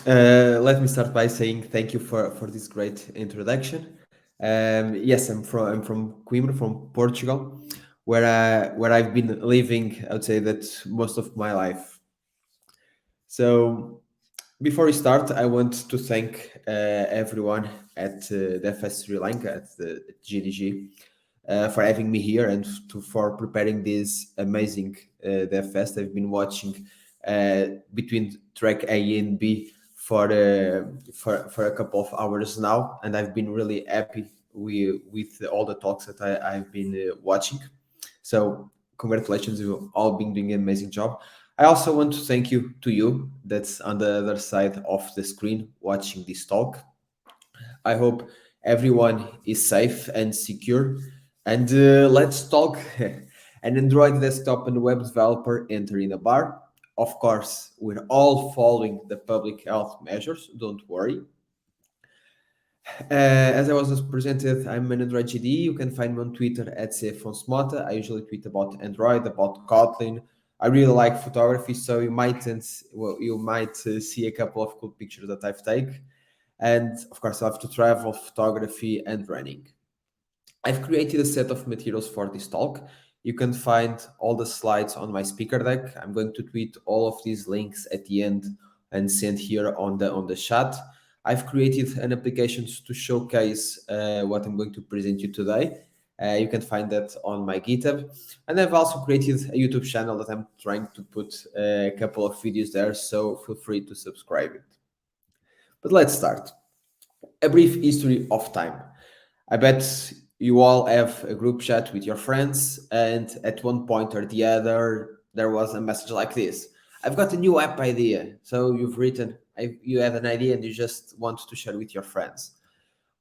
Let me start by saying thank you for this great introduction. Yes, I'm from Coimbra, from Portugal, where I've been living. I would say that most of my life. So before we start, I want to thank everyone at the FS Sri Lanka at the GDG for having me here and for preparing this amazing Dev Fest. I've been watching between track A and B for a couple of hours now, and I've been really happy with all the talks that I've been watching. So congratulations, you've all been doing an amazing job. I also want to thank you that's on the other side of the screen watching this talk. I hope everyone is safe and secure. And let's talk. An Android desktop and web developer entering a bar. Of course, we're all following the public health measures. Don't worry. As I was just presented, I'm an Android GD. You can find me on Twitter at CFonsmota. I usually tweet about Android, about Kotlin. I really like photography, so you might see a couple of cool pictures that I've taken. And of course, I have to travel, photography, and running. I've created a set of materials for this talk. You can find all the slides on my speaker deck. I'm going to tweet all of these links at the end and send here on the chat. I've created an application to showcase what I'm going to present you today. You can find that on my GitHub. And I've also created a YouTube channel that I'm trying to put a couple of videos there, so feel free to subscribe it. But let's start. A brief history of time. I bet you all have a group chat with your friends, and at one point or the other, there was a message like this: I've got a new app idea. So you've written, you have an idea, and you just want to share with your friends.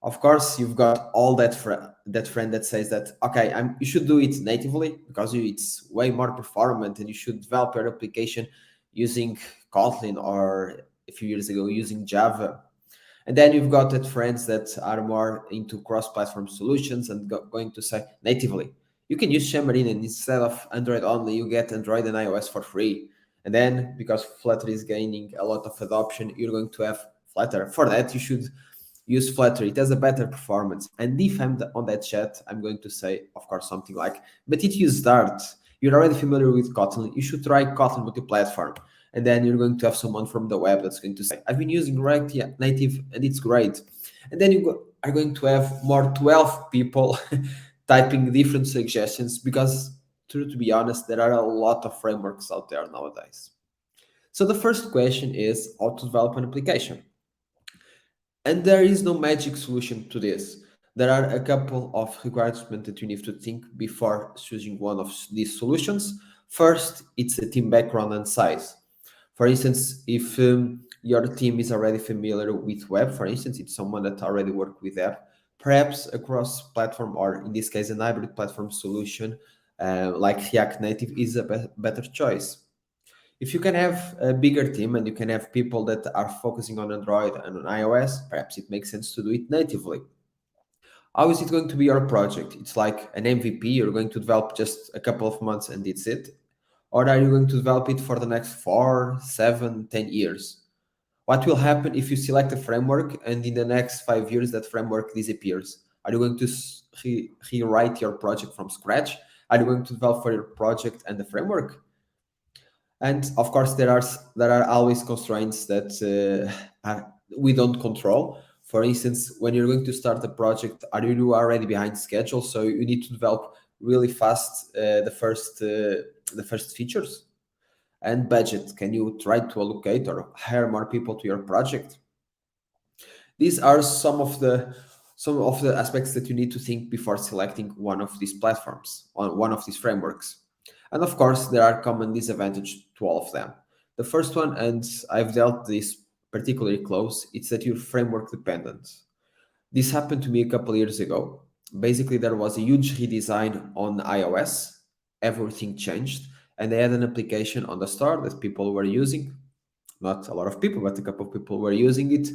Of course, you've got all that friend that says that okay, you should do it natively because it's way more performant, and you should develop your application using Kotlin or a few years ago using Java. And then you've got that friends that are more into cross-platform solutions and going to say natively, you can use Xamarin, and instead of Android only, you get Android and iOS for free. And then because Flutter is gaining a lot of adoption, you're going to have Flutter. For that, you should use Flutter. It has a better performance. And if I'm on that chat, I'm going to say, of course, something like, but it uses Dart. You're already familiar with Kotlin. You should try Kotlin multi-platform. And then you're going to have someone from the web that's going to say, I've been using React Native and it's great. And then are going to have more 12 people typing different suggestions because, to be honest, there are a lot of frameworks out there nowadays. So the first question is how to develop an application. And there is no magic solution to this. There are a couple of requirements that you need to think before choosing one of these solutions. First, it's the team background and size. For instance, if your team is already familiar with web, for instance, it's someone that already worked with app, perhaps a cross-platform or in this case, an hybrid platform solution like React Native is a better choice. If you can have a bigger team and you can have people that are focusing on Android and on iOS, perhaps it makes sense to do it natively. How is it going to be your project? It's like an MVP, you're going to develop just a couple of months and it's it. Or are you going to develop it for the next 4, 7, 10 years? What will happen if you select a framework and in the next 5 years that framework disappears? Are you going to rewrite your project from scratch? Are you going to develop for your project and the framework? And of course, there are always constraints that we don't control. For instance, when you're going to start a project, are you already behind schedule? So you need to develop really fast the first features and budget. Can you try to allocate or hire more people to your project? These are some of the aspects that you need to think before selecting one of these platforms on one of these frameworks. And of course, there are common disadvantages to all of them. The first one, and I've dealt this particularly close, it's that you're framework dependent. This happened to me a couple years ago. Basically, there was a huge redesign on iOS. Everything changed, and they had an application on the store that people were using. Not a lot of people, but a couple of people were using it.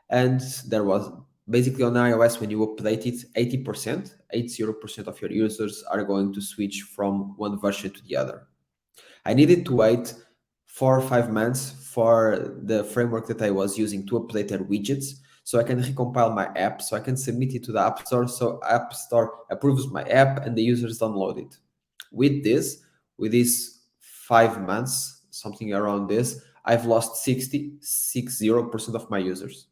And there was basically on iOS, when you update it, 80% of your users are going to switch from one version to the other. I needed to wait 4 or 5 months for the framework that I was using to update their widgets. So I can recompile my app, so I can submit it to the App Store. So App Store approves my app and the users download it. With this, with these 5 months, something around this, I've lost 60% of my users.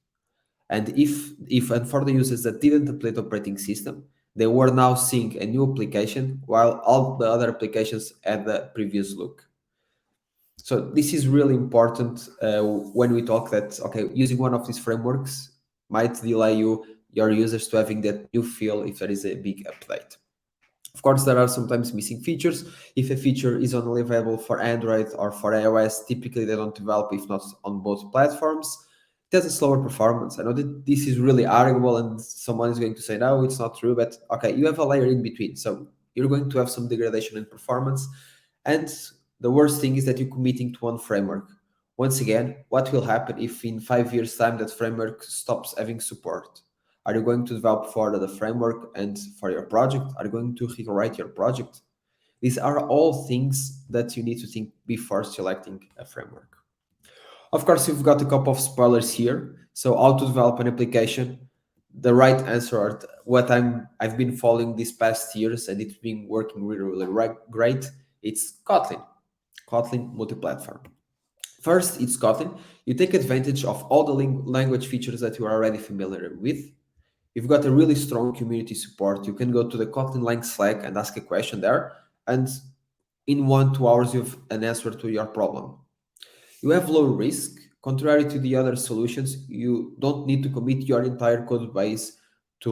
And if and for the users that didn't update operating system, they were now seeing a new application while all the other applications had the previous look. So this is really important when we talk that okay, using one of these frameworks might delay your users to having that new feel if there is a big update. Of course, there are sometimes missing features. If a feature is only available for Android or for iOS, typically they don't develop if not on both platforms. It has a slower performance. I know that this is really arguable and someone is going to say, no, it's not true, but okay, you have a layer in between. So you're going to have some degradation in performance. And the worst thing is that you're committing to one framework. Once again, what will happen if in 5 years' time that framework stops having support? Are you going to develop for the framework and for your project? Are you going to rewrite your project? These are all things that you need to think before selecting a framework. Of course, you've got a couple of spoilers here. So, how to develop an application? The right answer, or what I've been following these past years, and it's been working really, really great. It's Kotlin, Kotlin multi-platform. First, it's Kotlin. You take advantage of all the language features that you are already familiar with. You've got a really strong community support. You can go to the Kotlin Lang Slack and ask a question there, and in 1 2 hours, you have an answer to your problem. You have low risk. Contrary to the other solutions, you don't need to commit your entire code base to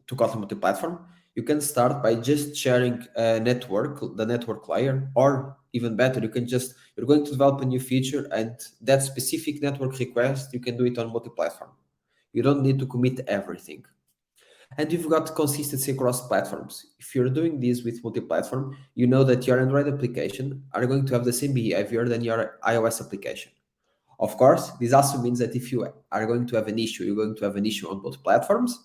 Kotlin multi-platform. You can start by just sharing a network, the network layer, or even better, you're going to develop a new feature and that specific network request, you can do it on multi-platform. You don't need to commit everything. And you've got consistency across platforms. If you're doing this with multi-platform, you know that your Android application are going to have the same behavior than your iOS application. Of course, this also means that if you are going to have an issue, you're going to have an issue on both platforms.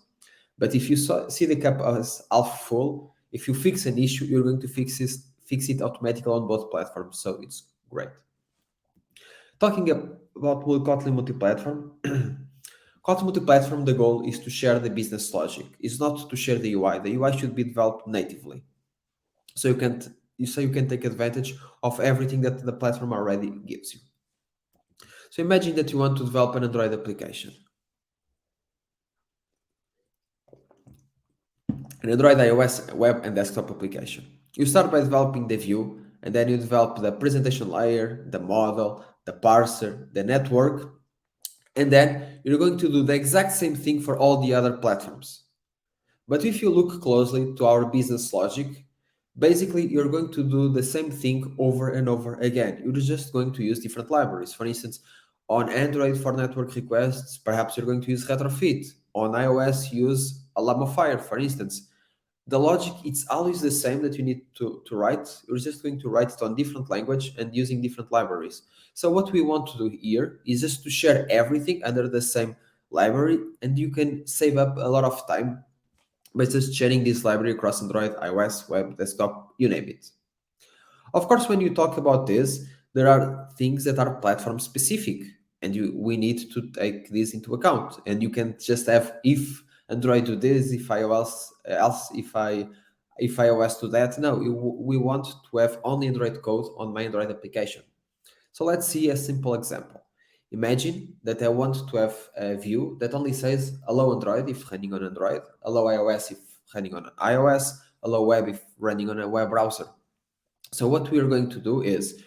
But if you see the cup as half full, if you fix an issue, you're going to fix it automatically on both platforms. So it's great. Talking about Kotlin multi-platform, Kotlin multi-platform, the goal is to share the business logic. It's not to share the UI. The UI should be developed natively, so you can take advantage of everything that the platform already gives you. So imagine that you want to develop an Android application, an Android, iOS, web, and desktop application. You start by developing the view, and then you develop the presentation layer, the model, the parser, the network, and then you're going to do the exact same thing for all the other platforms. But if you look closely to our business logic, basically you're going to do the same thing over and over again. You're just going to use different libraries. For instance, on Android for network requests, perhaps you're going to use Retrofit. On iOS, use a Llama Fire, for instance. The logic, it's always the same that you need to write. You're just going to write it on different language and using different libraries. So what we want to do here is just to share everything under the same library, and you can save up a lot of time by just sharing this library across Android, iOS, web, desktop, you name it. Of course, when you talk about this, there are things that are platform specific, and we need to take this into account. And you can just have if Android do this, if iOS else, if iOS do that. No, we want to have only Android code on my Android application. So let's see a simple example. Imagine that I want to have a view that only says allow Android if running on Android, allow iOS if running on iOS, allow web if running on a web browser. So what we are going to do is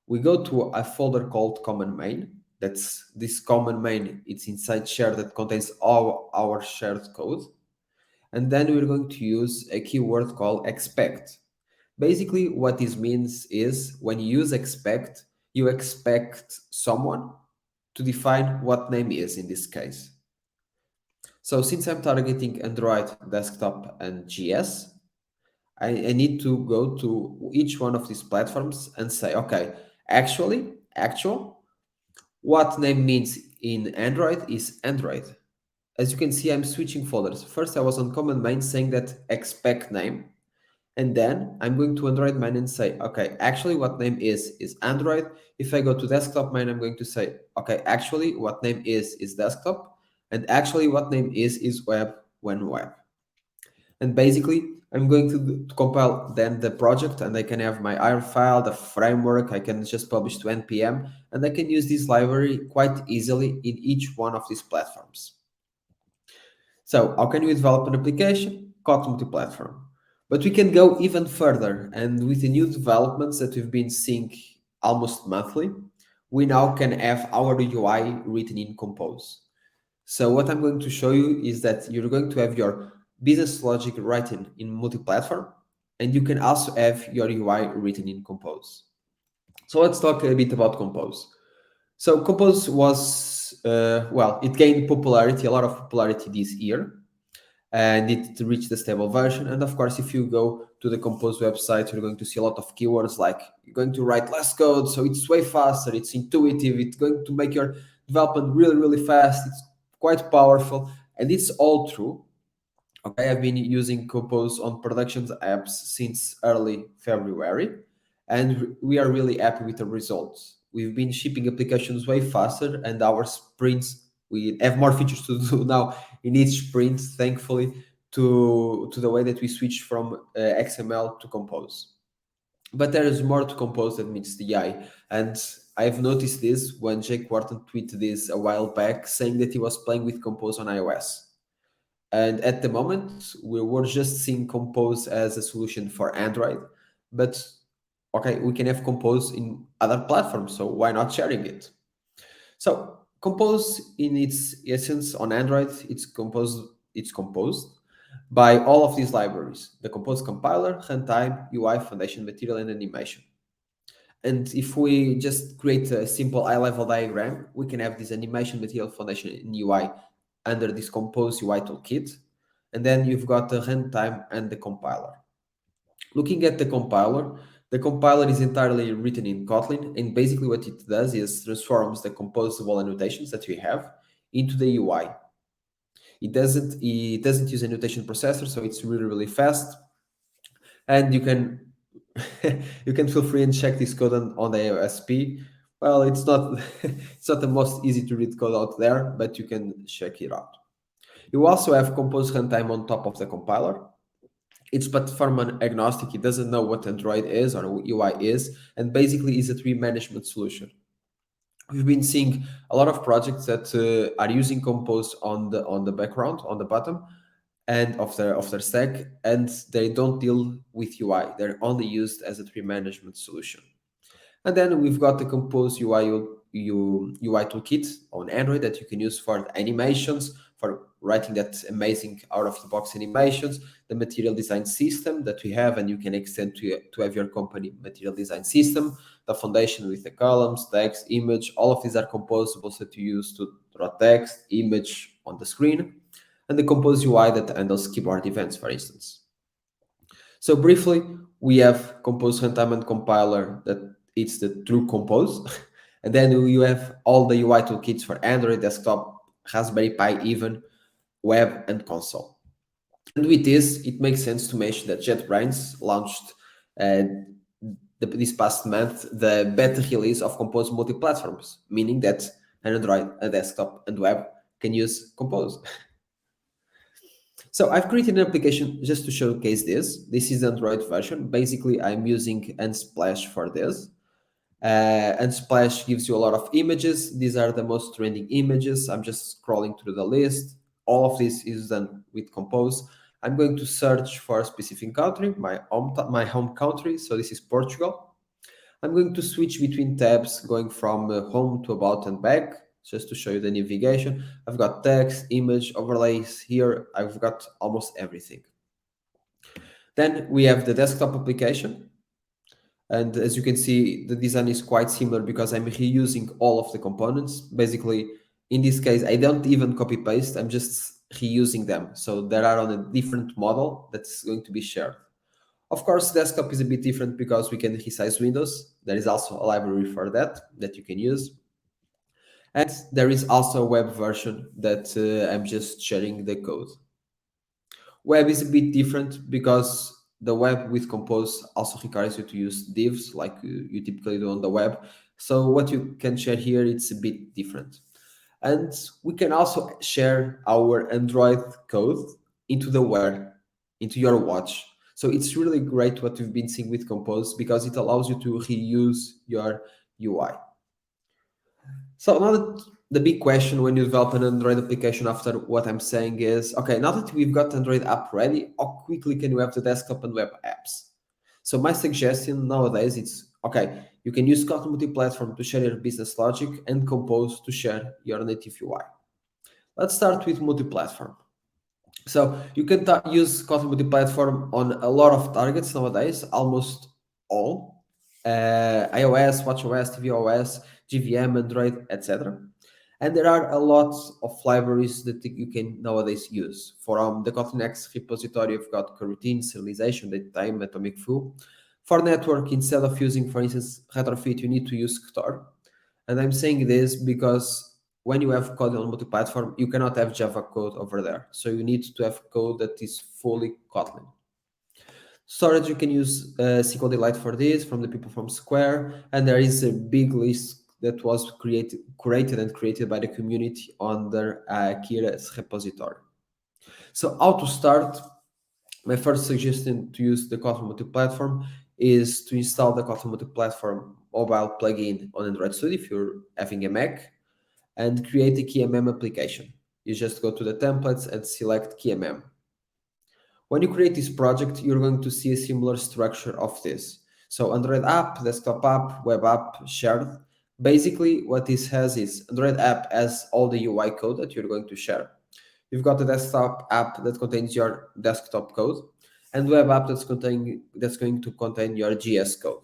we go to a folder called common main. That's this common main. It's inside share that contains all our shared code. And then we're going to use a keyword called expect. Basically, what this means is when you use expect, you expect someone to define what name is in this case. So since I'm targeting Android, desktop, and GS, I need to go to each one of these platforms and say, okay, actual, what name means in Android is Android. As you can see, I'm switching folders. First, I was on common main saying that expect name. And then I'm going to Android main and say, okay, actually what name is Android. If I go to desktop main, I'm going to say, okay, actually what name is desktop. And actually what name is web when web. And basically I'm going to compile then the project, and I can have my IR file, the framework, I can just publish to NPM, and I can use this library quite easily in each one of these platforms. So how can you develop an application? Kotlin multi-platform. But we can go even further, and with the new developments that we've been seeing almost monthly, we now can have our UI written in Compose. So what I'm going to show you is that you're going to have your business logic written in multi-platform, and you can also have your UI written in Compose. So let's talk a bit about Compose. So Compose was, well, it gained popularity, a lot of popularity this year, and it reached the stable version. And of course, if you go to the Compose website, you're going to see a lot of keywords like you're going to write less code, so it's way faster, it's intuitive, it's going to make your development really, really fast, it's quite powerful, and it's all true. Okay, I've been using Compose on production apps since early February, and we are really happy with the results. We've been shipping applications way faster, and our sprints, we have more features to do now in each sprint, thankfully, to the way that we switch from XML to Compose. But there is more to Compose that meets the eye. And I've noticed this when Jake Wharton tweeted this a while back, saying that he was playing with Compose on iOS. And at the moment, we were just seeing Compose as a solution for Android. But okay, we can have Compose in other platforms, so why not sharing it? So Compose, in its essence, on Android, it's composed by all of these libraries: the Compose compiler, runtime, UI, foundation material, and animation. And if we just create a simple high-level diagram, we can have this animation, material, foundation, and UI under this Compose UI toolkit. And then you've got the runtime and the compiler. Looking at the compiler is entirely written in Kotlin, and basically what it does is transforms the composable annotations that we have into the UI. It doesn't use a notation processor, so it's really, really fast. And you can you can feel free and check this code on the AOSP. Well, it's not it's not the most easy to read code out there, but you can check it out. You also have Compose runtime on top of the compiler. It's platform agnostic. It doesn't know what Android is or UI is, and basically is a tree management solution. We've been seeing a lot of projects that are using Compose on the background, on the bottom, and of their stack, and they don't deal with UI. They're only used as a tree management solution. And then we've got the Compose UI toolkit on Android that you can use for animations, for writing that amazing out-of-the-box animations, the material design system that we have, and you can extend to have your company material design system, the foundation with the columns, text, image, all of these are composables that you use to draw text, image on the screen, and the Compose UI that handles keyboard events, for instance. So briefly, we have Compose runtime and compiler that it's the true Compose. And then you have all the UI toolkits for Android, desktop, Raspberry Pi, even web and console. And with this, it makes sense to mention that JetBrains launched uh, this past month the beta release of Compose multi-platforms, meaning that an Android, a desktop, and web can use Compose. So I've created an application just to showcase this. This is the Android version. Basically, I'm using Unsplash for this. Unsplash gives you a lot of images. These are the most trending images. I'm just scrolling through the list. All of this is done with Compose. I'm going to search for a specific country, my home country. So this is Portugal. I'm going to switch between tabs, going from home to about and back, just to show you the navigation. I've got text, image, overlays here. I've got almost everything. Then we have the desktop application. And as you can see, the design is quite similar because I'm reusing all of the components. Basically, in this case, I don't even copy paste, I'm just reusing them. So they are on a different model that's going to be shared. Of course, desktop is a bit different because we can resize windows. There is also a library for that you can use. And there is also a web version that I'm just sharing the code. Web is a bit different because the web with Compose also requires you to use divs like you typically do on the web. So what you can share here, it's a bit different. And we can also share our Android code into the wear, into your watch. So it's really great what we've been seeing with Compose because it allows you to reuse your UI. So now the big question when you develop an Android application after what I'm saying is, okay, now that we've got Android app ready, how quickly can you have the desktop and web apps? So my suggestion nowadays it's okay, you can use Kotlin multi-platform to share your business logic and Compose to share your native UI. Let's start with multi-platform. So you can use Kotlin multi-platform on a lot of targets nowadays, almost all, iOS, watchOS, tvOS, JVM, Android, etc. And there are a lot of libraries that you can nowadays use. From the Kotlin X repository, you've got coroutine, serialization, datetime, atomic foo. For network, instead of using, for instance, retrofit, you need to use Ktor. And I'm saying this because when you have code on multi-platform, you cannot have Java code over there. So you need to have code that is fully Kotlin. Storage, you can use SQLite for this from the people from Square, and there is a big list that was curated and created by the community under Kira's repository. So how to start? My first suggestion to use the Kotlin multi-platform is to install the Kotlin multi-platform mobile plugin on Android Studio if you're having a Mac, and create a KMM application. You just go to the templates and select KMM. When you create this project, you're going to see a similar structure of this. So Android app, desktop app, web app, shared. Basically, what this has is Android app has all the UI code that you're going to share. You've got the desktop app that contains your desktop code, and web app that's going to contain your GS code.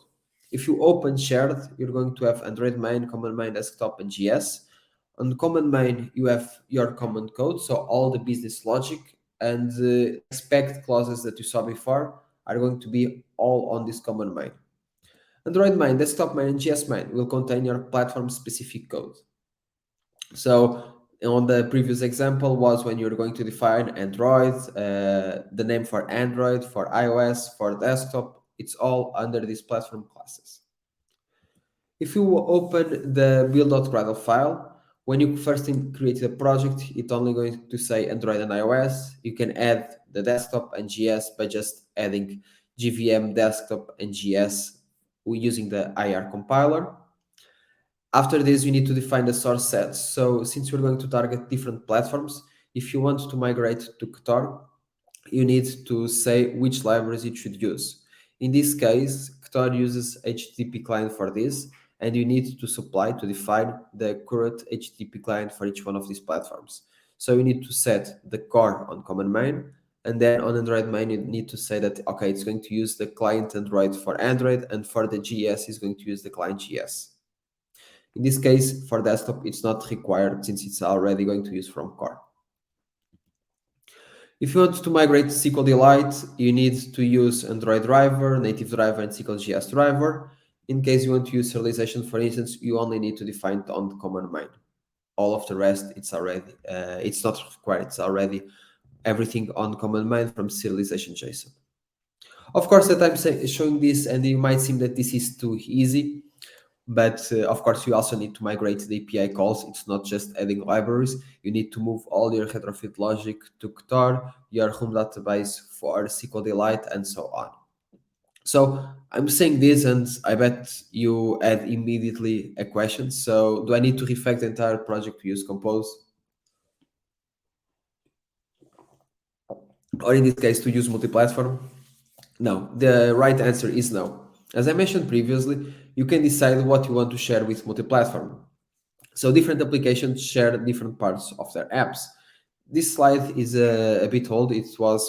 If you open shared, you're going to have Android main, command main, desktop, and GS. On command main, you have your common code, so all the business logic and the expect clauses that you saw before are going to be all on this command main. Android main, desktop main, and GS main will contain your platform-specific code. So on the previous example was when you're going to define Android, the name for Android, for iOS, for desktop, it's all under these platform classes. If you open the build.gradle file, when you first create a project, it's only going to say Android and iOS. You can add the desktop and GS by just adding JVM desktop and GS using the IR compiler. After this, you need to define the source sets. So since we're going to target different platforms, if you want to migrate to Ktor, you need to say which libraries it should use. In this case, Ktor uses HTTP client for this, and you need to define the current HTTP client for each one of these platforms. So you need to set the core on command main, and then on Android main, you need to say that, okay, it's going to use the client Android for Android, and for the GS, is going to use the client GS. In this case, for desktop, it's not required since it's already going to use from core. If you want to migrate to SQLite, you need to use Android driver, native driver, and SQLGS driver. In case you want to use serialization, for instance, you only need to define it on the command main. All of the rest, it's not required. It's already everything on command main from serialization JSON. Of course, that I'm showing this, and it might seem that this is too easy. But of course, you also need to migrate the API calls. It's not just adding libraries. You need to move all your retrofit logic to Ktor, your home database for SQLite, and so on. So I'm saying this, and I bet you had immediately a question. So do I need to refactor the entire project to use Compose? Or in this case, to use multi-platform? No, the right answer is no. As I mentioned previously, you can decide what you want to share with multi-platform. So different applications share different parts of their apps. This slide is a bit old. It was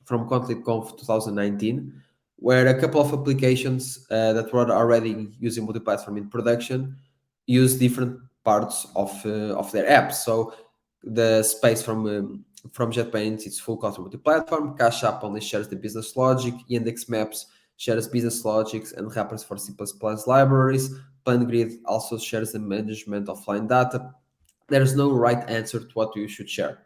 from KotlinConf 2019, where a couple of applications that were already using multi-platform in production use different parts of their apps. So the space from JetBrains, it's full Kotlin multi-platform. Cache App only shares the business logic. Index Maps shares business logics and wrappers for C++ libraries. PlanGrid also shares the management of line data. There's no right answer to what you should share.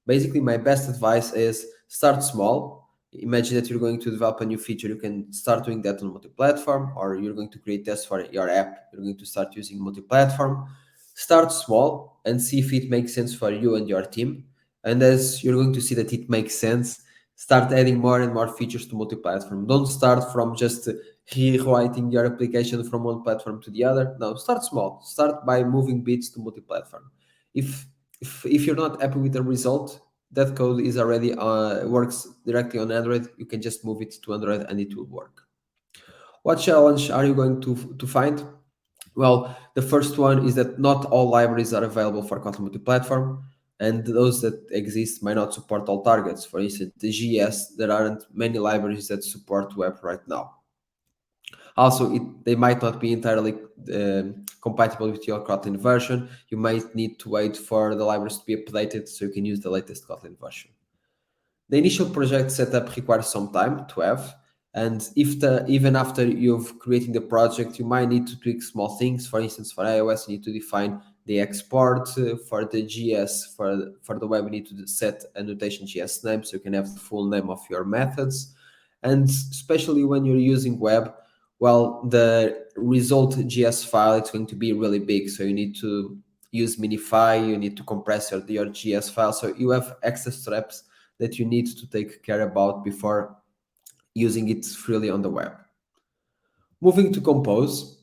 Basically, my best advice is start small, Imagine that you're going to develop a new feature. You can start doing that on multi-platform, or you're going to create tests for your app. You're going to start using multi-platform. Start small and see if it makes sense for you and your team. And as you're going to see that it makes sense, start adding more and more features to multi-platform. Don't start from just rewriting your application from one platform to the other. No, start small. Start by moving bits to multi-platform. If if you're not happy with the result, that code is already works directly on Android. You can just move it to Android and it will work. What challenge are you going to find? Well, the first one is that not all libraries are available for Kotlin multi-platform, and those that exist might not support all targets. For instance, the GS, there aren't many libraries that support web right now. Also, they might not be entirely compatible with your Kotlin version. You might need to wait for the libraries to be updated so you can use the latest Kotlin version. The initial project setup requires some time to have, and even after you've created the project, you might need to tweak small things. For instance, for iOS, you need to define the export. For the GS, for the web, you need to set a notation GS name so you can have the full name of your methods. And especially when you're using web, well, the result GS file, it's going to be really big, so you need to use minify, you need to compress your GS file, so you have extra steps that you need to take care about before using it freely on the web. Moving to Compose,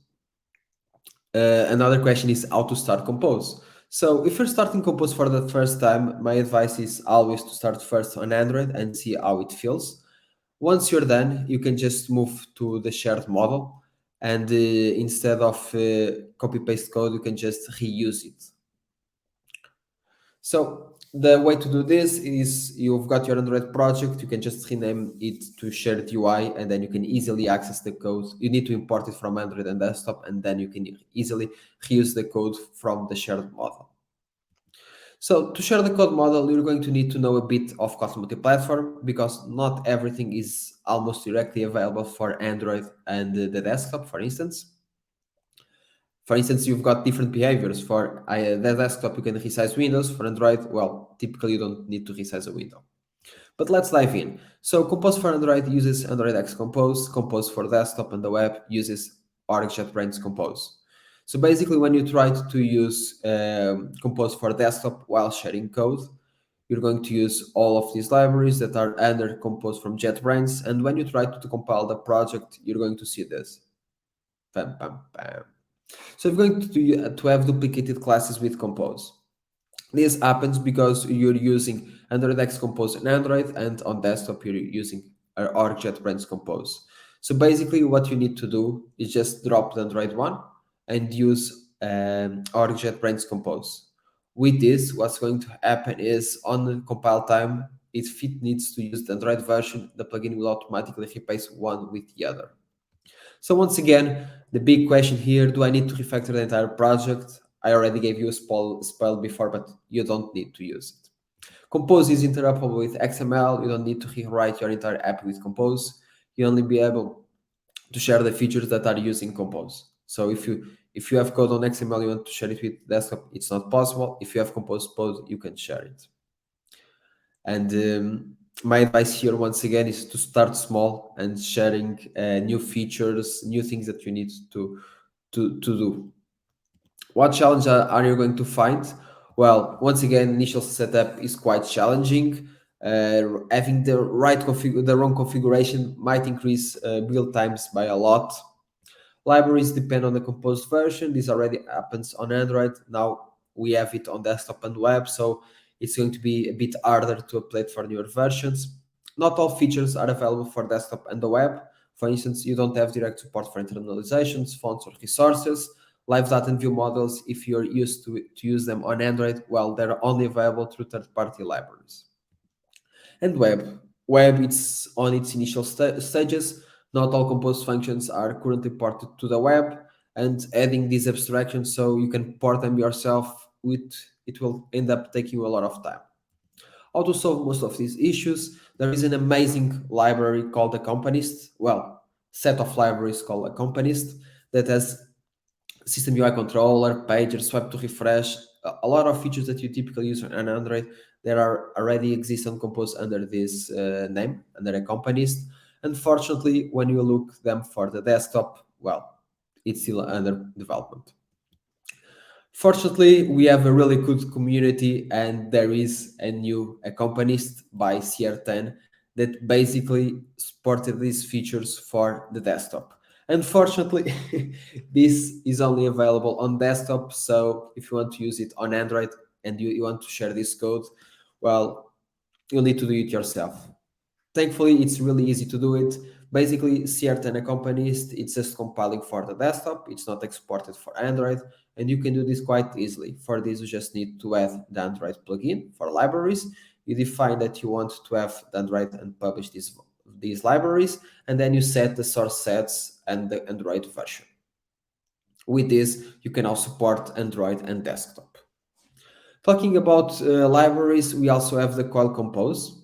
another question is how to start Compose. So if you're starting Compose for the first time, my advice is always to start first on Android and see how it feels. Once you're done, you can just move to the shared model, and instead of copy paste code, you can just reuse it. So the way to do this is you've got your Android project, you can just rename it to shared UI, and then you can easily access the code. You need to import it from Android and desktop, and then you can easily reuse the code from the shared model. So to share the code model, you're going to need to know a bit of Kotlin multi-platform because not everything is almost directly available for Android and the desktop, for instance. For instance, you've got different behaviors. For the desktop, you can resize windows. For Android, well, typically you don't need to resize a window. But let's dive in. So Compose for Android uses Android X Compose. Compose for desktop and the web uses JetBrains Compose. So basically, when you try to use Compose for desktop while sharing code, you're going to use all of these libraries that are under Compose from JetBrains. And when you try to compile the project, you're going to see this. Bam, bam, bam. So you're going to have duplicated classes with Compose. This happens because you're using Android X Compose on Android, and on desktop you're using JetBrains Compose. So basically what you need to do is just drop the Android one and use JetBrains Compose. With this, what's going to happen is on the compile time, if it needs to use the Android version, the plugin will automatically replace one with the other. So once again, the big question here, do I need to refactor the entire project? I already gave you a spoil before, but you don't need to use it. Compose is interoperable with XML. You don't need to rewrite your entire app with Compose. You only be able to share the features that are using Compose. So if you have code on XML, you want to share it with desktop, it's not possible. If you have Compose code, you can share it. And my advice here, once again, is to start small and sharing new features, new things that you need to do. What challenge are you going to find? Well, once again, initial setup is quite challenging. Having the wrong configuration might increase build times by a lot. Libraries depend on the composed version. This already happens on Android. Now we have it on desktop and web, so it's going to be a bit harder to update for newer versions. Not all features are available for desktop and the web. For instance, you don't have direct support for internalizations, fonts, or resources. Live data and view models, if you're used to use them on Android, well, they're only available through third-party libraries. And web, it's on its initial stages. Not all Compose functions are currently ported to the web, and adding these abstractions so you can port them yourself, it will end up taking you a lot of time. How to solve most of these issues? There is an amazing library called Accompanist. Well, set of libraries called Accompanist that has System UI controller, pager, swipe to refresh, a lot of features that you typically use on Android that are already exist on Compose under this name, under Accompanist. Unfortunately, when you look them for the desktop, well, it's still under development. Fortunately, we have a really good community, and there is a new accompanist by CR10 that basically supported these features for the desktop. Unfortunately, this is only available on desktop, so if you want to use it on Android and you want to share this code, well, you'll need to do it yourself. Thankfully, it's really easy to do it. Basically, CR10 Accompanist, it's just compiling for the desktop. It's not exported for Android, and you can do this quite easily. For this, you just need to add the Android plugin for libraries. You define that you want to have the Android and publish these libraries, and then you set the source sets and the Android version. With this, you can now support Android and desktop. Talking about libraries, we also have the Coil Compose.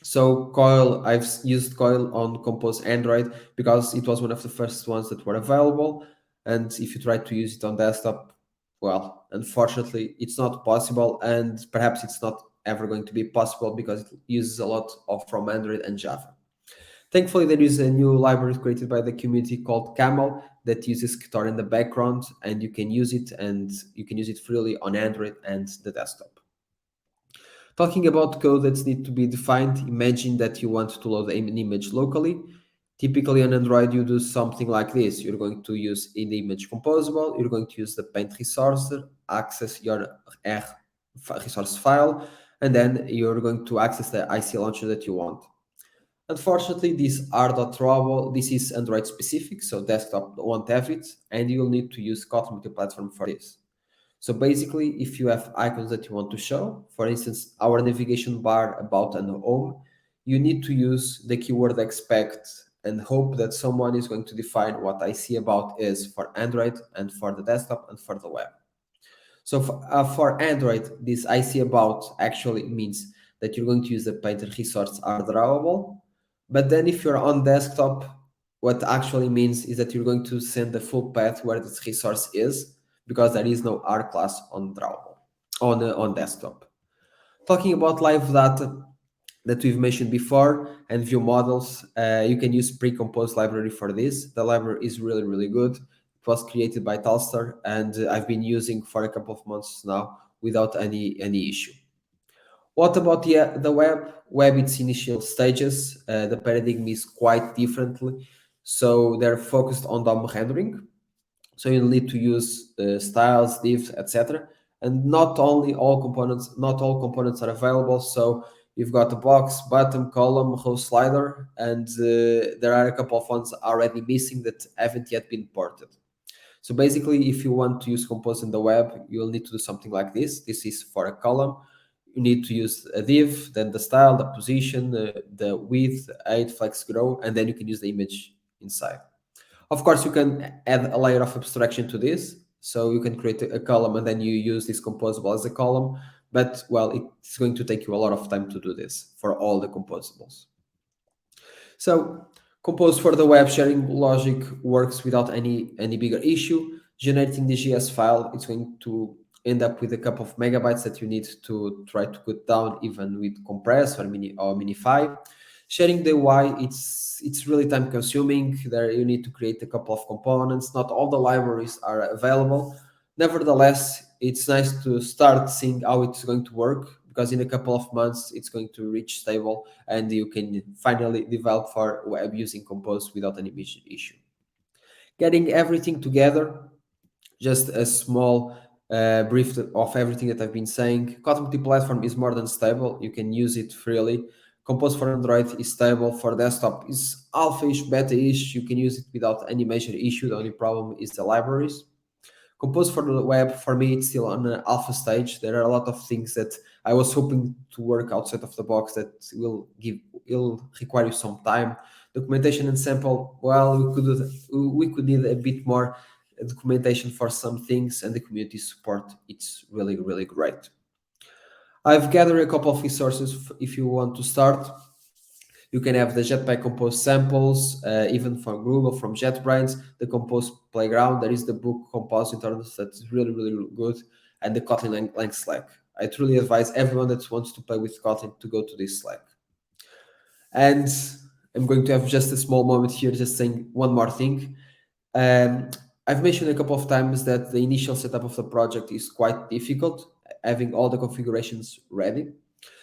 So Coil, I've used Coil on Compose Android because it was one of the first ones that were available. And if you try to use it on desktop, well, unfortunately, it's not possible, and perhaps it's not ever going to be possible because it uses a lot of from Android and Java. Thankfully, there is a new library created by the community called Camel that uses Ktor in the background, and you can use it, and you can use it freely on Android and the desktop. Talking about code that needs to be defined, imagine that you want to load an image locally. Typically on Android, you do something like this. You're going to use in the image composable, you're going to use the paint resource, access your R resource file, and then you're going to access the IC launcher that you want. Unfortunately, this R.Robo, this is Android specific, so desktop won't have it, and you'll need to use Kotlin multi-platform for this. So basically, if you have icons that you want to show, for instance, our navigation bar, about, and home, you need to use the keyword expect and hope that someone is going to define what I see about is for Android and for the desktop and for the web. So for Android, this I see about actually means that you're going to use the painter resource are drawable. But then if you're on desktop, what actually means is that you're going to send the full path where this resource is, because there is no R class on drawable on desktop. Talking about live data that we've mentioned before and view models, you can use pre-composed library for this. The library is really, really good. It was created by Talstar, and I've been using for a couple of months now without any issue. What about the web? Web, its initial stages, the paradigm is quite differently. So they're focused on DOM rendering. So you need to use styles, divs, etc. And not all components are available. So you've got a box, button, column, row slider, and there are a couple of ones already missing that haven't yet been ported. So basically, if you want to use Compose in the web, you'll need to do something like this. This is for a column. You need to use a div, then the style, the position, the width, height, flex, grow, and then you can use the image inside. Of course, you can add a layer of abstraction to this. So you can create a column and then you use this composable as a column. But, well, it's going to take you a lot of time to do this for all the composables. So Compose for the web sharing logic works without any bigger issue. Generating the JS file, it's going to end up with a couple of megabytes that you need to try to cut down even with Compress or Minify. Sharing the UI, it's really time consuming. There you need to create a couple of components. Not all the libraries are available. Nevertheless, it's nice to start seeing how it's going to work, because in a couple of months it's going to reach stable and you can finally develop for web using Compose without any major issue. Getting everything together, just a small brief of everything that I've been saying. Kotlin multi-platform is more than stable. You can use it freely. Compose for Android is stable. For desktop is alpha-ish, beta-ish. You can use it without any major issue. The only problem is the libraries. Compose for the web, for me, it's still on an alpha stage. There are a lot of things that I was hoping to work outside of the box that will require you some time. Documentation and sample, well, we could need a bit more documentation for some things, and the community support, it's really, really great. I've gathered a couple of resources if you want to start. You can have the Jetpack Compose samples, even from Google, from JetBrains, the Compose Playground. There is the book Compositors that's really, really good. and the Kotlin Lang Slack. I truly advise everyone that wants to play with Kotlin to go to this Slack. And I'm going to have just a small moment here, just saying one more thing. Um, I've mentioned a couple of times that the initial setup of the project is quite difficult, having all the configurations ready.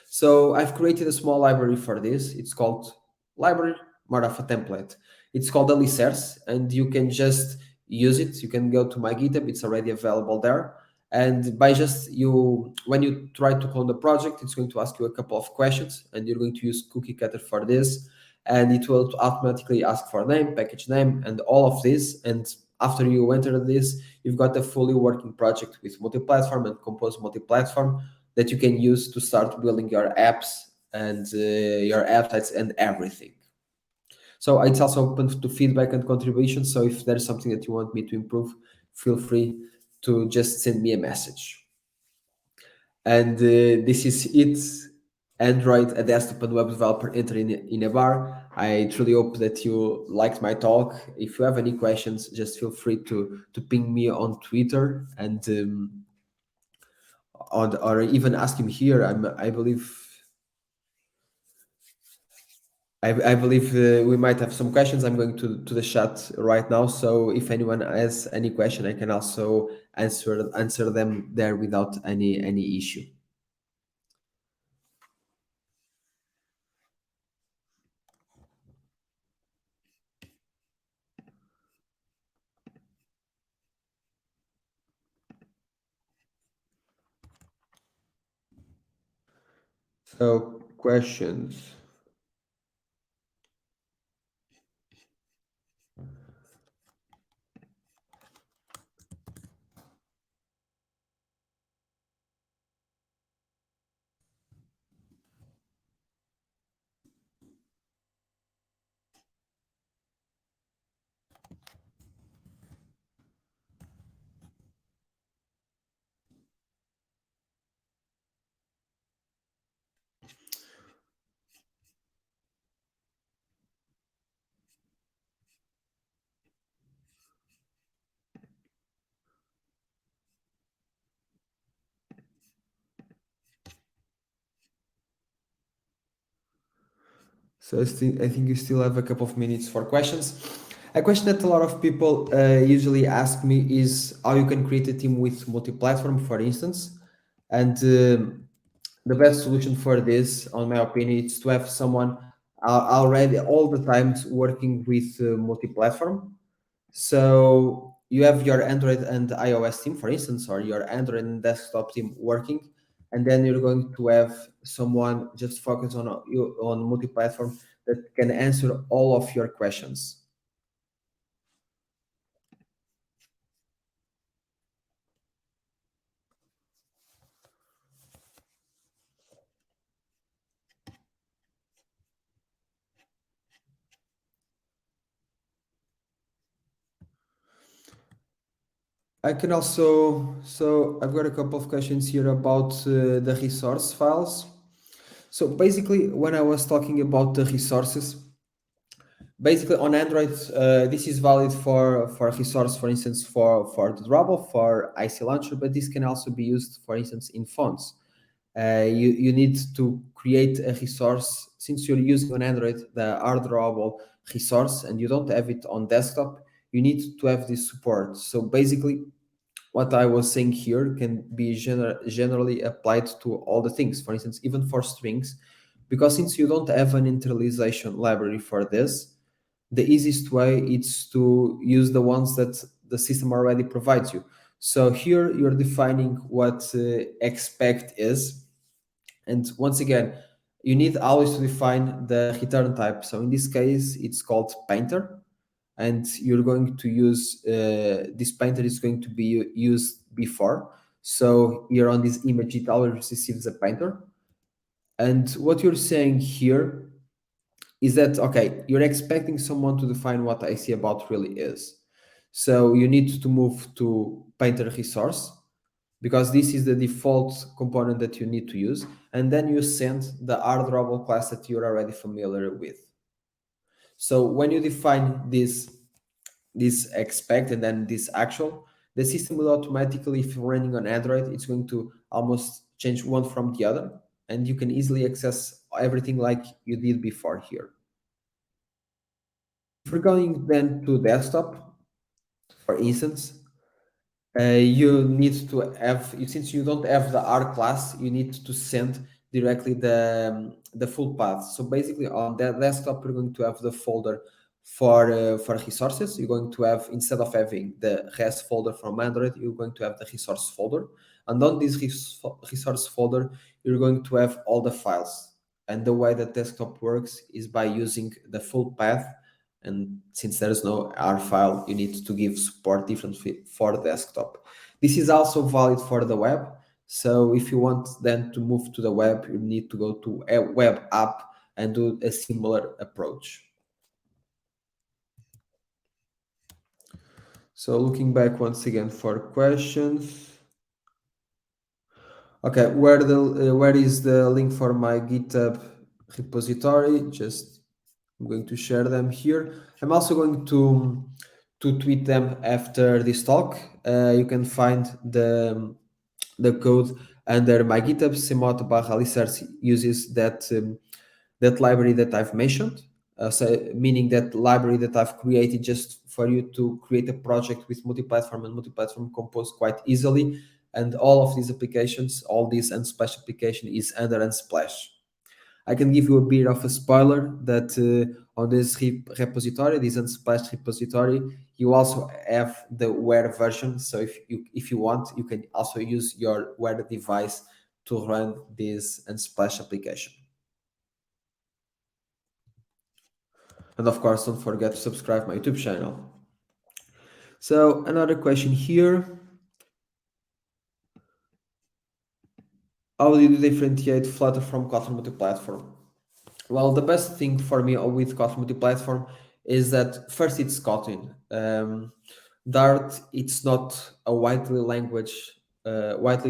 So I've created a small library for this. It's called library, more of a template. It's called Alicerce, and you can just use it. You can go to my GitHub; it's already available there. And by just you, when you try to clone the project, it's going to ask you a couple of questions, and you're going to use Cookie Cutter for this, and it will automatically ask for name, package name, and all of this. And after you enter this, you've got a fully working project with multi-platform and Compose multi-platform that you can use to start building your apps and your websites and everything. So it's also open to feedback and contributions. So if there's something that you want me to improve, feel free to just send me a message. And this is it. Android, a desktop and web developer enter in a bar. I truly hope that you liked my talk. If you have any questions, just feel free to ping me on Twitter and or even ask him here. I believe we might have some questions. I'm going to the chat right now. So if anyone has any question, I can also answer them there without any issue. So questions. So I think you still have a couple of minutes for questions. A question that a lot of people usually ask me is how you can create a team with multi-platform, for instance. And the best solution for this, on my opinion, is to have someone already all the time working with multi-platform. So you have your Android and iOS team, for instance, or your Android and desktop team working, and then you're going to have someone just focus on multi-platform that can answer all of your questions. I can also, so I've got a couple of questions here about the resource files. So basically, when I was talking about the resources, basically on Android, this is valid for resource, for instance, for the Drupal, for IC Launcher, but this can also be used, for instance, in fonts. You need to create a resource since you're using on Android the drawable resource and you don't have it on desktop. You need to have this support. So basically, what I was saying here can be generally applied to all the things. For instance, even for strings, because since you don't have an interlization library for this, the easiest way is to use the ones that the system already provides you. So here you're defining what expect is, and once again, you need always to define the return type. So in this case, it's called painter, and you're going to use this painter is going to be used before. So here on this image, it always receives a painter. And what you're saying here is that okay, you're expecting someone to define what I see about really is. So you need to move to painter resource because this is the default component that you need to use, and then you send the drawable class that you're already familiar with. So when you define this expect and then this actual, The system will automatically, if you're running on Android, it's going to almost change one from the other, and you can easily access everything like you did before here. If we're going then to desktop, for instance, you need to have, since you don't have the R class, you need to send directly the full path. So basically on that desktop, you're going to have the folder for resources. You're going to have, instead of having the res folder from Android, you're going to have the resource folder. And on this resource folder, you're going to have all the files. And the way that desktop works is by using the full path, and since there is no R file, you need to give support differently for desktop. This is also valid for the web. So if you want then to move to the web, you need to go to a web app and do a similar approach. So looking back once again for questions. Okay, where is the link for my GitHub repository? Just I'm going to share them here. I'm also going to tweet them after this talk. You can find the code under my GitHub. Semoto barra alicerce uses that library that I've mentioned. So meaning that library that I've created just for you to create a project with multi-platform and multi-platform compose quite easily. And all of these applications, all these Unsplash application is under Unsplash. I can give you a bit of a spoiler that on this repository, this Unsplash repository, you also have the Wear version. So if you want, you can also use your Wear device to run this Unsplash application. And of course, don't forget to subscribe my YouTube channel. So another question here. How do you differentiate Flutter from Kotlin multi-platform? Well, the best thing for me with Kotlin multi-platform is that first it's Kotlin. Dart, it's not a widely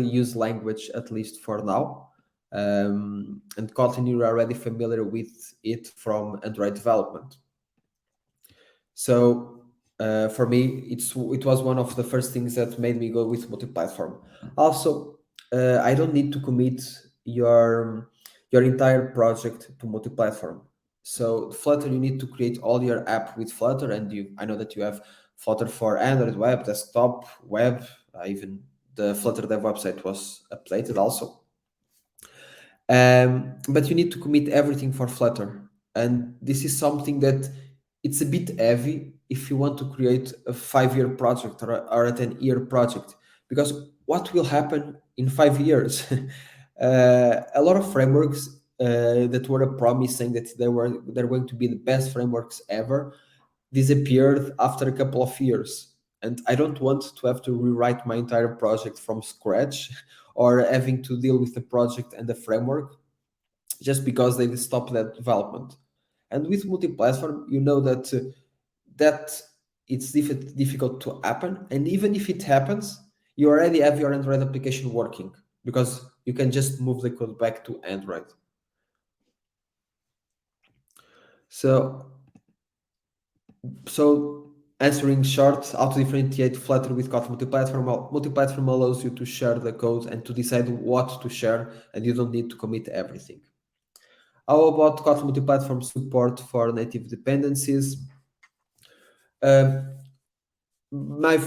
used language, at least for now. And Kotlin, you're already familiar with it from Android development. So for me, it was one of the first things that made me go with multi-platform. Also, I don't need to commit your entire project to multi-platform. So Flutter, you need to create all your app with Flutter, and I know that you have Flutter for Android web, desktop, web. Even the Flutter Dev website was updated also. But you need to commit everything for Flutter, and this is something that it's a bit heavy if you want to create a 5-year project or a 10-year project, because what will happen in 5 years? A lot of frameworks that were a promise saying that they're going to be the best frameworks ever disappeared after a couple of years, and I don't want to have to rewrite my entire project from scratch or having to deal with the project and the framework just because they stop that development. And with multi-platform, you know that it's difficult to happen, and even if it happens, you already have your Android application working because you can just move the code back to Android. So answering short, how to differentiate Flutter with Kotlin multi-platform? Well, multi-platform allows you to share the code and to decide what to share, and you don't need to commit everything. How about Kotlin multi-platform support for native dependencies? My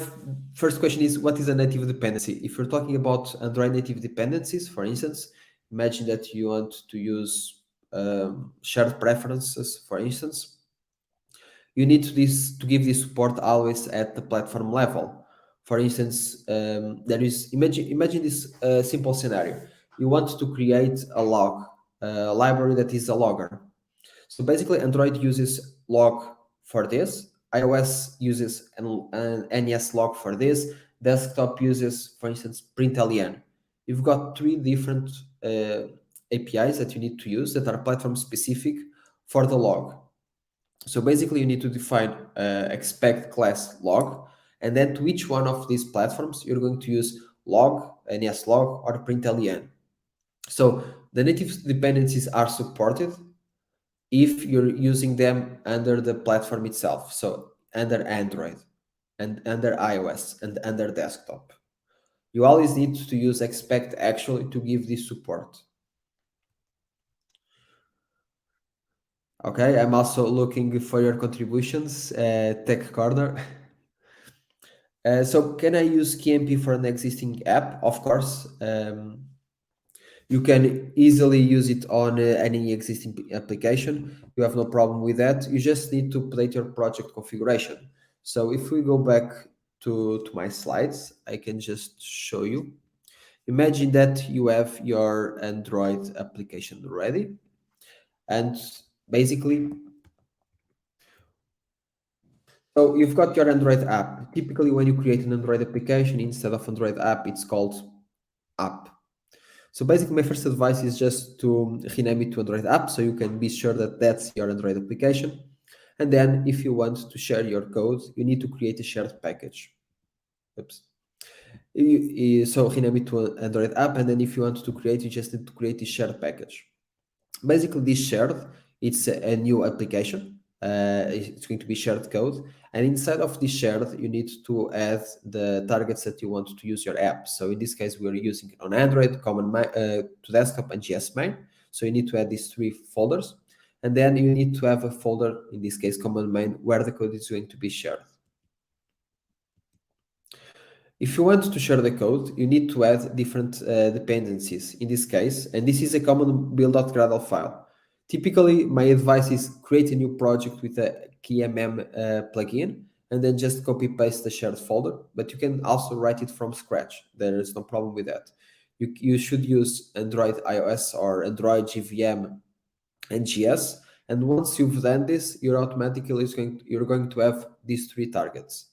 first question is, what is a native dependency? If you're talking about Android native dependencies, for instance, imagine that you want to use shared preferences, for instance. You need to give this support always at the platform level. For instance, there is imagine this simple scenario. You want to create a log, a library that is a logger. So basically, Android uses log for this. iOS uses an NES log for this. Desktop uses, for instance, println. You've got 3 different APIs that you need to use that are platform specific for the log. So basically, you need to define expect class log, and then to each one of these platforms, you're going to use log, NES log, or println. So the native dependencies are supported if you're using them under the platform itself, so under Android. and under iOS and under desktop. You always need to use expect actually to give this support. Okay, I'm also looking for your contributions, Tech Corner. So can I use KMP for an existing app? Of course. You can easily use it on any existing application. You have no problem with that. You just need to update your project configuration. So if we go back to my slides, I can just show you. Imagine that you have your Android application ready. And basically, so you've got your Android app. Typically, when you create an Android application, instead of Android app, it's called app. So basically, my first advice is just to rename it to Android app so you can be sure that that's your Android application. And then if you want to share your code, you need to create a shared package. Oops. So rename it to Android app. And then if you want to create, you just need to create a shared package. Basically, this shared, it's a new application. It's going to be shared code. And inside of this shared, you need to add the targets that you want to use your app. So in this case, we're using it on Android, to desktop, and GS main. So you need to add these three folders. And then you need to have a folder, in this case, command main, where the code is going to be shared. If you want to share the code, you need to add different dependencies in this case, and this is a common build.gradle file. Typically, my advice is create a new project with a KMM plugin and then just copy paste the shared folder, but you can also write it from scratch. There is no problem with that. You should use Android iOS or Android JVM and GS, and once you've done this, you're going to have these three targets.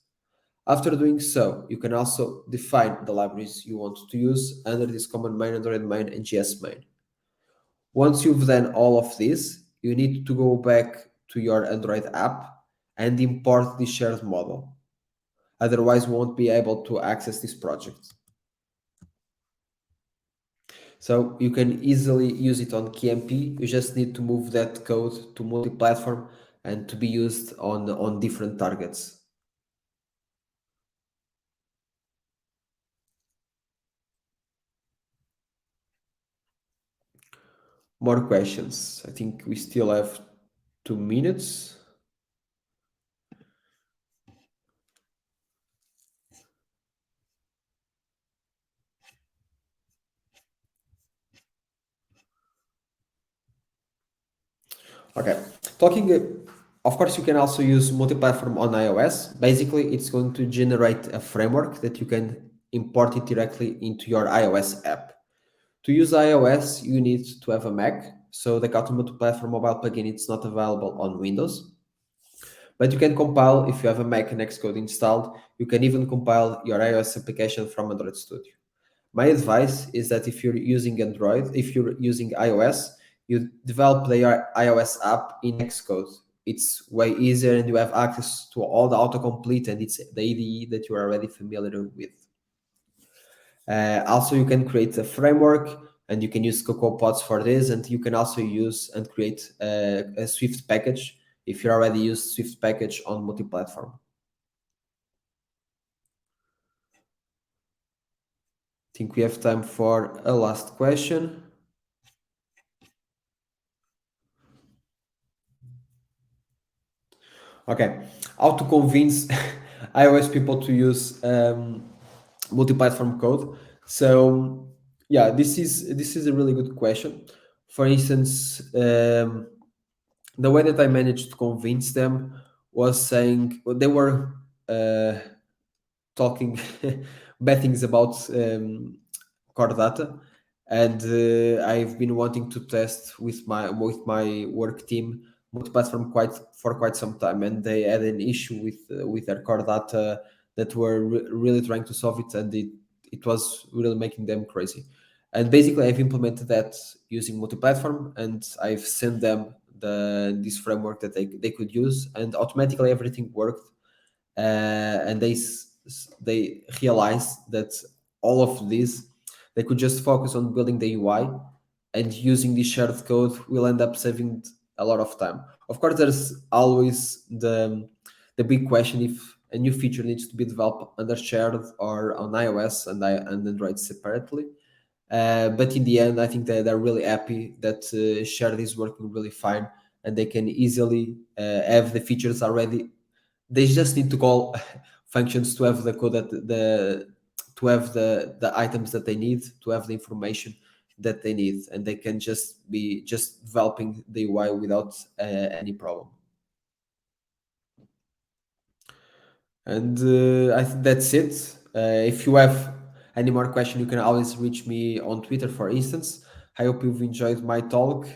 After doing so, you can also define the libraries you want to use under this command main, Android main, and GS main. Once you've done all of this, you need to go back to your Android app and import the shared model. Otherwise, you won't be able to access this project. So you can easily use it on KMP. You just need to move that code to multi-platform and to be used on different targets. More questions. I think we still have 2 minutes. Okay. Talking, of course, you can also use multi-platform on iOS. Basically, it's going to generate a framework that you can import it directly into your iOS app. To use iOS, you need to have a Mac. So the Kotlin multi-platform mobile plugin it's not available on Windows. But you can compile if you have a Mac and Xcode installed. You can even compile your iOS application from Android Studio. My advice is that if you're using Android, if you're using iOS, you develop the iOS app in Xcode. It's way easier and you have access to all the autocomplete and it's the IDE that you're already familiar with. Also, you can create a framework and you can use Cocoa Pods for this, and you can also use and create a Swift package if you already use Swift package on multi-platform. I think we have time for a last question. Okay, how to convince iOS people to use multi-platform code? So yeah, this is a really good question. For instance, the way that I managed to convince them was saying well, they were talking bad things about core data, and I've been wanting to test with my work team multi-platform quite some time, and they had an issue with their core data that were really trying to solve it, and it was really making them crazy. And basically, I've implemented that using multi-platform, and I've sent them this framework that they could use, and automatically everything worked. And they realized that all of this they could just focus on building the UI, and using the shared code will end up saving a lot of time. Of course, there's always the big question if a new feature needs to be developed under shared or on iOS and Android separately. But in the end, I think that they're really happy that shared is working really fine, and they can easily have the features already. They just need to call functions to have the code that the to have the items that they need, to have the information that they need, and they can just be just developing the UI without any problem. And I think that's it. If you have any more question, you can always reach me on Twitter, for instance. I hope you've enjoyed my talk,